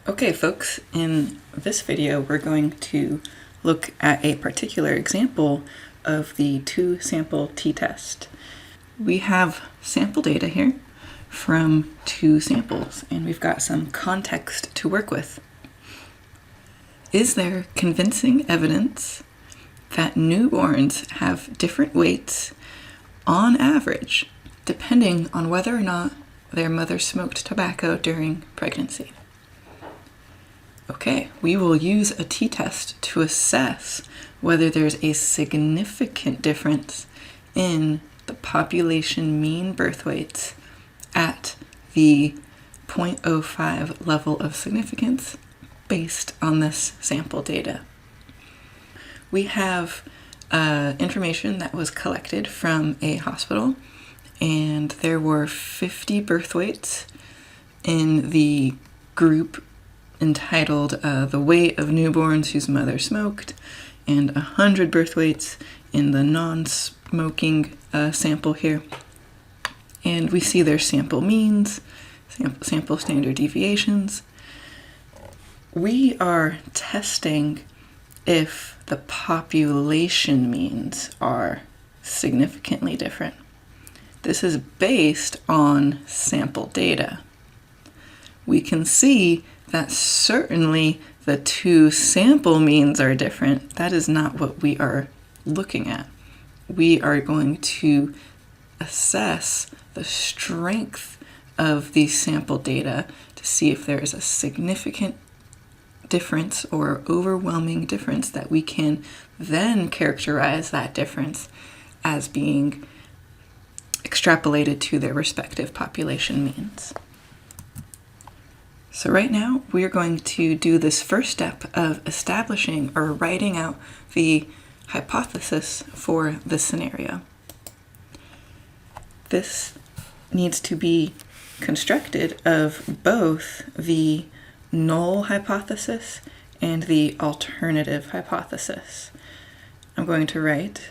Okay folks, in this video we're going to look at a particular example of the two-sample t-test. We have sample data here from two samples and we've got some context to work with. Is there convincing evidence that newborns have different weights on average depending on whether or not their mother smoked tobacco during pregnancy? Okay, we will use a t-test to assess whether there's a significant difference in the population mean birth weights at the 0.05 level of significance based on this sample data. We have information that was collected from a hospital, and there were 50 birth weights in the group entitled The Weight of Newborns Whose Mother Smoked, and 100 birth weights in the non-smoking sample here. And we see their sample means, sample standard deviations. We are testing if the population means are significantly different. This is based on sample data. We can see that certainly the two sample means are different. That is not what we are looking at. We are going to assess the strength of these sample data to see if there is a significant difference or overwhelming difference that we can then characterize that difference as being extrapolated to their respective population means. So right now we are going to do this first step of establishing or writing out the hypothesis for this scenario. This needs to be constructed of both the null hypothesis and the alternative hypothesis. I'm going to write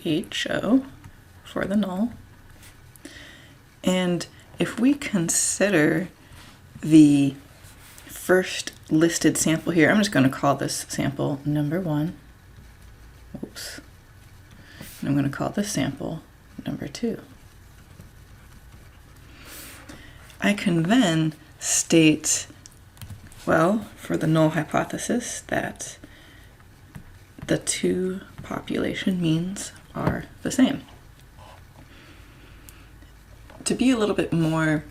HO for the null. And if we consider the first listed sample here, I'm just going to call this sample number 1. Oops. And I'm going to call this sample number 2. I can then state, well, for the null hypothesis, that the two population means are the same. To be a little bit more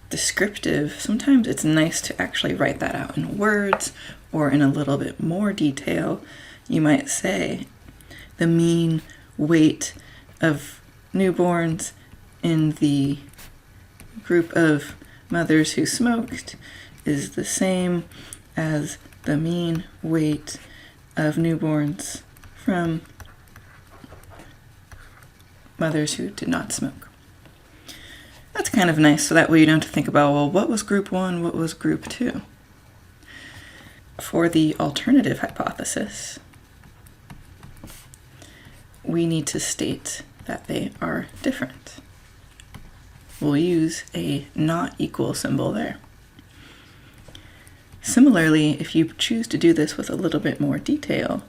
descriptive, sometimes it's nice to actually write that out in words or in a little bit more detail. You might say the mean weight of newborns in the group of mothers who smoked is the same as the mean weight of newborns from mothers who did not smoke. That's kind of nice, so that way you don't have to think about, well, what was group 1, what was group 2? For the alternative hypothesis, we need to state that they are different. We'll use a not equal symbol there. Similarly, if you choose to do this with a little bit more detail,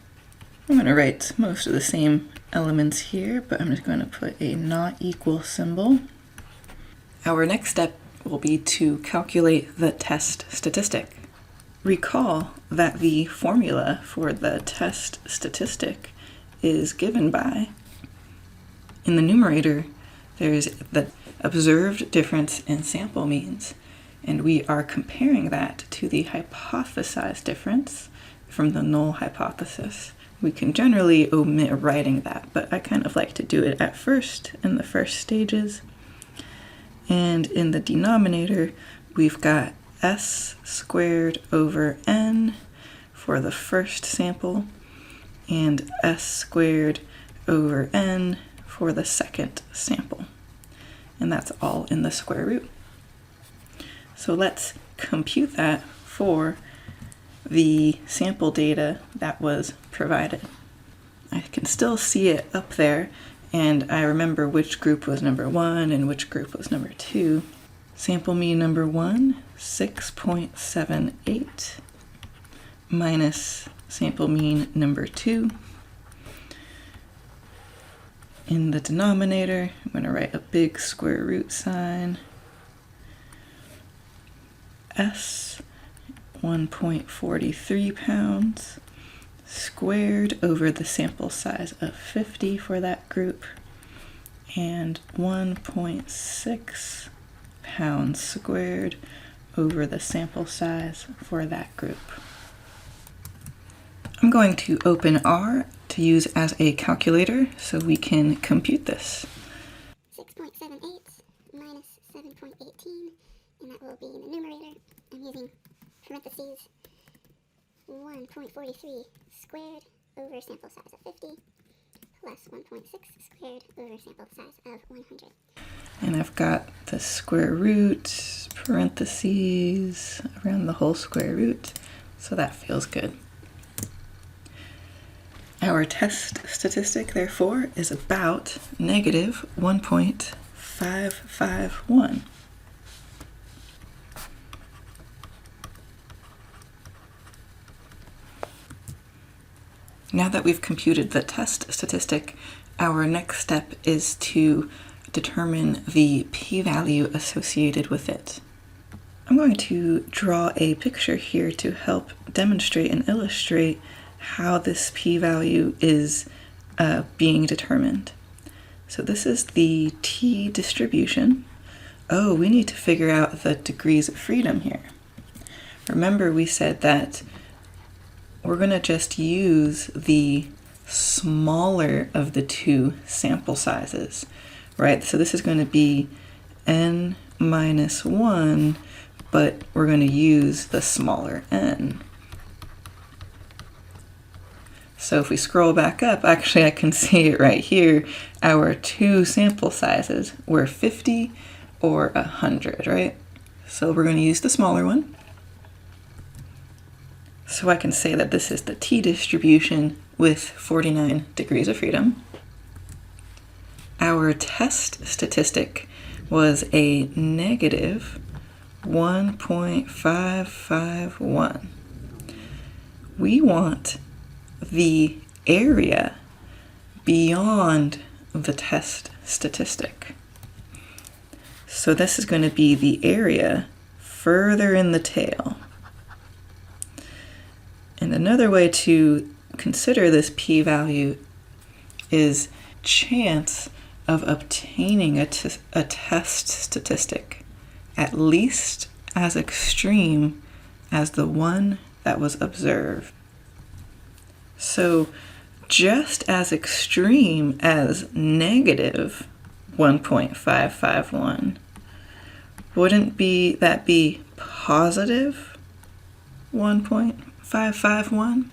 I'm going to write most of the same elements here, but I'm just going to put a not equal symbol. Our next step will be to calculate the test statistic. Recall that the formula for the test statistic is given by, in the numerator, there's the observed difference in sample means, and we are comparing that to the hypothesized difference from the null hypothesis. We can generally omit writing that, but I kind of like to do it at first in the first stages. And in the denominator, we've got s squared over n for the first sample and s squared over n for the second sample. And that's all in the square root. So let's compute that for the sample data that was provided. I can still see it up there, and I remember which group was number 1 and which group was number 2. Sample mean number 1, 6.78 minus sample mean number 2. In the denominator, I'm going to write a big square root sign. S, 1.43 pounds squared over the sample size of 50 for that group, and 1.6 pounds squared over the sample size for that group. I'm going to open R to use as a calculator so we can compute this. 6.78 minus 7.18, and that will be in the numerator. I'm using parentheses 1.43 squared over sample size of 50 plus 1.6 squared over sample size of 100. And I've got the square root, parentheses around the whole square root, so that feels good. Our test statistic, therefore, is about negative 1.551. Now that we've computed the test statistic, our next step is to determine the p-value associated with it. I'm going to draw a picture here to help demonstrate and illustrate how this p-value is being determined. So this is the t distribution. Oh, we need to figure out the degrees of freedom here. Remember, we said that we're going to just use the smaller of the two sample sizes, right? So this is going to be n minus 1, but we're going to use the smaller n. So if we scroll back up, actually I can see it right here. Our two sample sizes were 50 or 100, right? So we're going to use the smaller one. So I can say that this is the t distribution with 49 degrees of freedom. Our test statistic was a negative 1.551. We want the area beyond the test statistic. So this is going to be the area further in the tail. And another way to consider this p-value is chance of obtaining a test statistic at least as extreme as the one that was observed. So just as extreme as negative 1.551, wouldn't that be positive 1.551?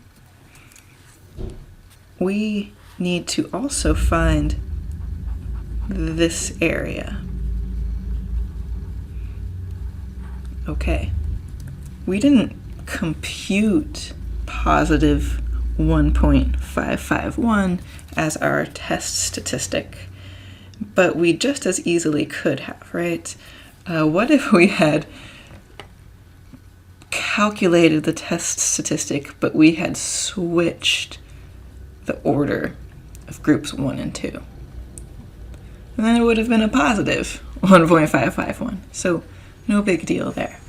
We need to also find this area. Okay, we didn't compute positive 1.551 as our test statistic, but we just as easily could have, right? What if we had calculated the test statistic, but we had switched the order of groups 1 and 2? And then it would have been a positive 1.551. So no big deal there.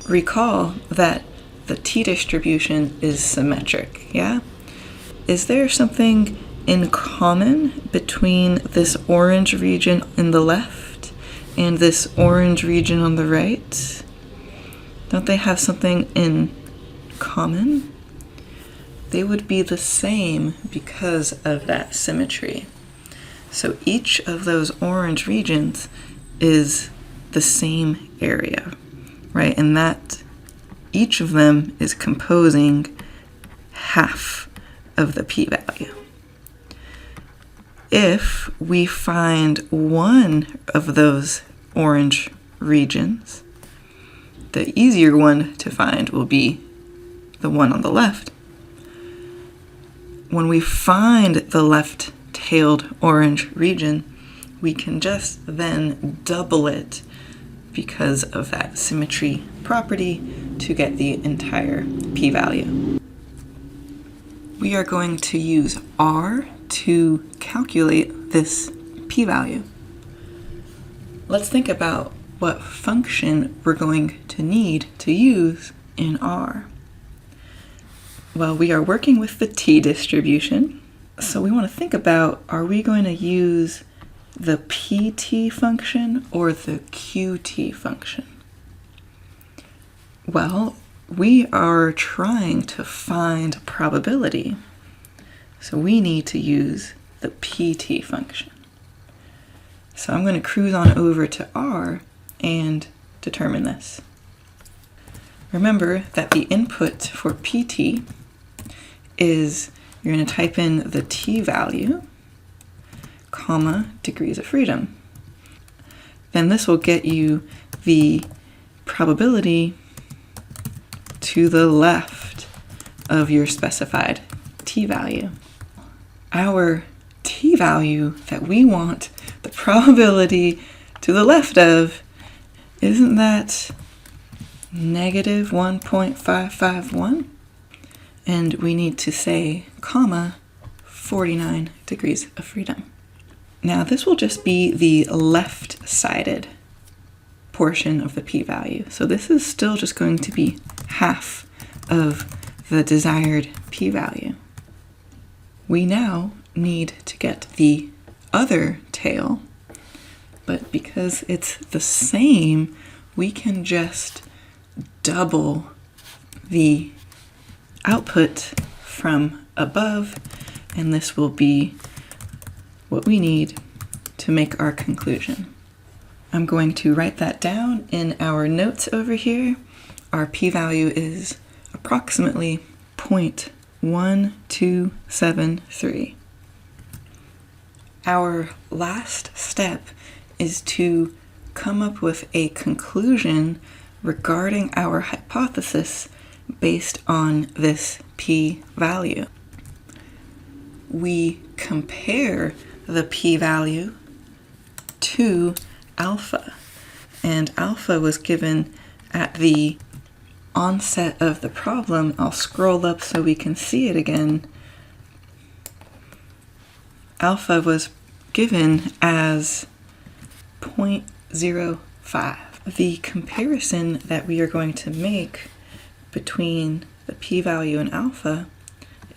Recall that the t distribution is symmetric, yeah? Is there something in common between this orange region in the left and this orange region on the right? Don't they have something in common? They would be the same because of that symmetry. So each of those orange regions is the same area, right? And that each of them is composing half of the p-value. If we find one of those orange regions, the easier one to find will be the one on the left. When we find the left-tailed orange region, we can just then double it because of that symmetry property to get the entire p-value. We are going to use R to calculate this p-value. Let's think about what function we're going to need to use in R. Well, we are working with the t-distribution, so we want to think about, are we going to use the pt function or the qt function? Well, we are trying to find probability, so we need to use the pt function. So I'm going to cruise on over to R and determine this. Remember that the input for pt is, you're going to type in the t-value, comma, degrees of freedom. Then this will get you the probability to the left of your specified t-value. Our t-value that we want the probability to the left of, isn't that negative 1.551? And we need to say, comma, 49 degrees of freedom. Now this will just be the left-sided portion of the p-value. So this is still just going to be half of the desired p-value. We now need to get the other tail, but because it's the same, we can just double the output from above, and this will be what we need to make our conclusion. I'm going to write that down in our notes over here. Our p-value is approximately 0.1273. Our last step is to come up with a conclusion regarding our hypothesis based on this p-value. We compare the p-value to alpha, and alpha was given at the onset of the problem. I'll scroll up so we can see it again. Alpha was given as 0.05. The comparison that we are going to make between the p-value and alpha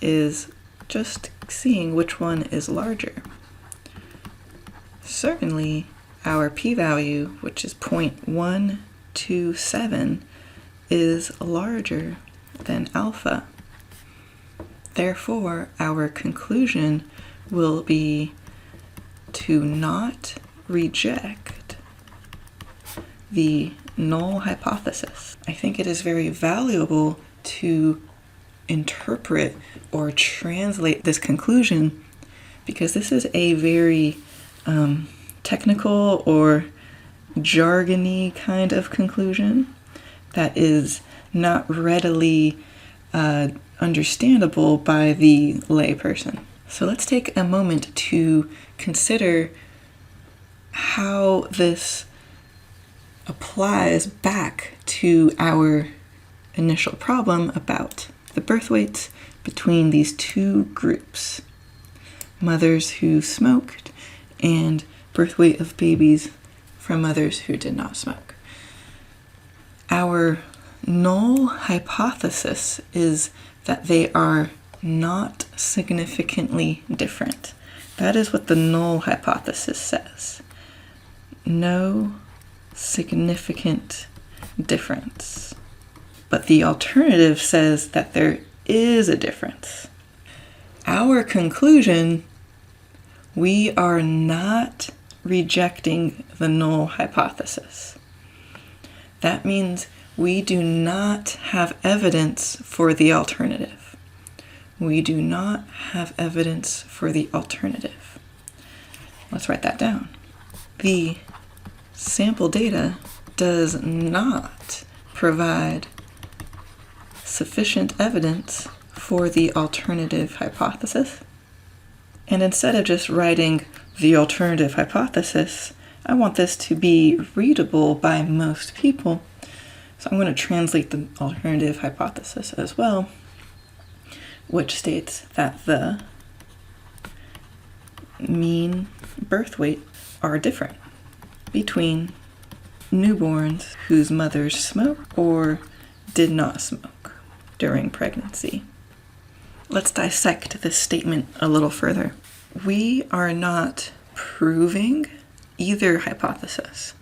is just seeing which one is larger. Certainly, our p-value, which is 0.127, is larger than alpha. Therefore, our conclusion will be to not reject the null hypothesis. I think it is very valuable to interpret or translate this conclusion, because this is a very technical or jargony kind of conclusion that is not readily understandable by the layperson. So let's take a moment to consider how this applies back to our initial problem about the birth weights between these two groups, mothers who smoked and birth weight of babies from mothers who did not smoke. Our null hypothesis is that they are not significantly different. That is what the null hypothesis says. No significant difference. But the alternative says that there is a difference. Our conclusion, we are not rejecting the null hypothesis. That means we do not have evidence for the alternative. We do not have evidence for the alternative. Let's write that down. The sample data does not provide sufficient evidence for the alternative hypothesis. And instead of just writing the alternative hypothesis, I want this to be readable by most people, so I'm going to translate the alternative hypothesis as well, which states that the mean birth weight are different between newborns whose mothers smoke or did not smoke during pregnancy. Let's dissect this statement a little further. We are not proving either hypothesis.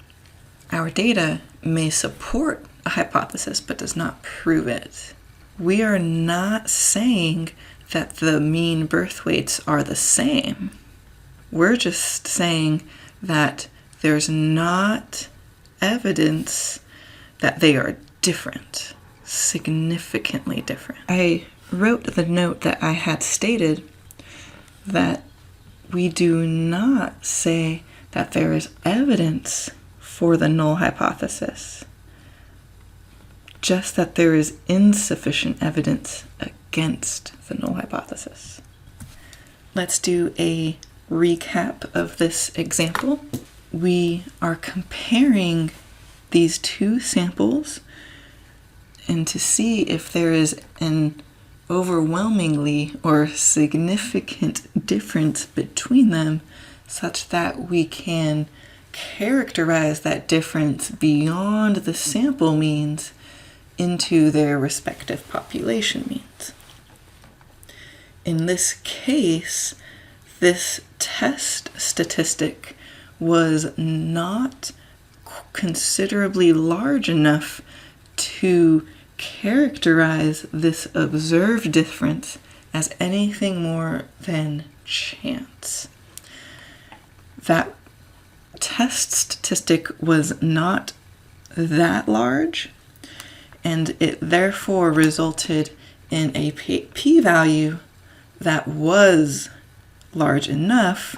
Our data may support a hypothesis but does not prove it. We are not saying that the mean birth weights are the same. We're just saying that there's not evidence that they are different, significantly different. I wrote the note that I had stated that we do not say that there is evidence for the null hypothesis, just that there is insufficient evidence against the null hypothesis. Let's do a recap of this example. We are comparing these two samples and to see if there is an overwhelmingly or significant difference between them such that we can characterize that difference beyond the sample means into their respective population means. In this case, this test statistic was not considerably large enough to characterize this observed difference as anything more than chance. That test statistic was not that large, and it therefore resulted in a p-value that was large enough,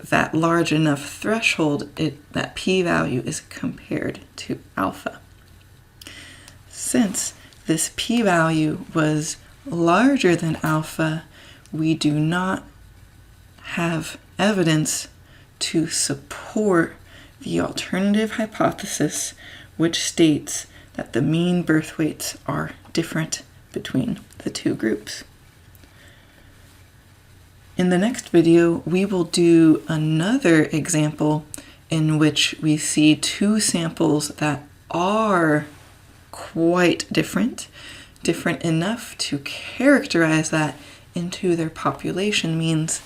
that large enough threshold, that p-value is compared to alpha. Since this p-value was larger than alpha, we do not have evidence to support the alternative hypothesis, which states that the mean birth weights are different between the two groups. In the next video, we will do another example in which we see two samples that are quite different enough to characterize that into their population means.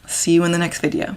See you in the next video.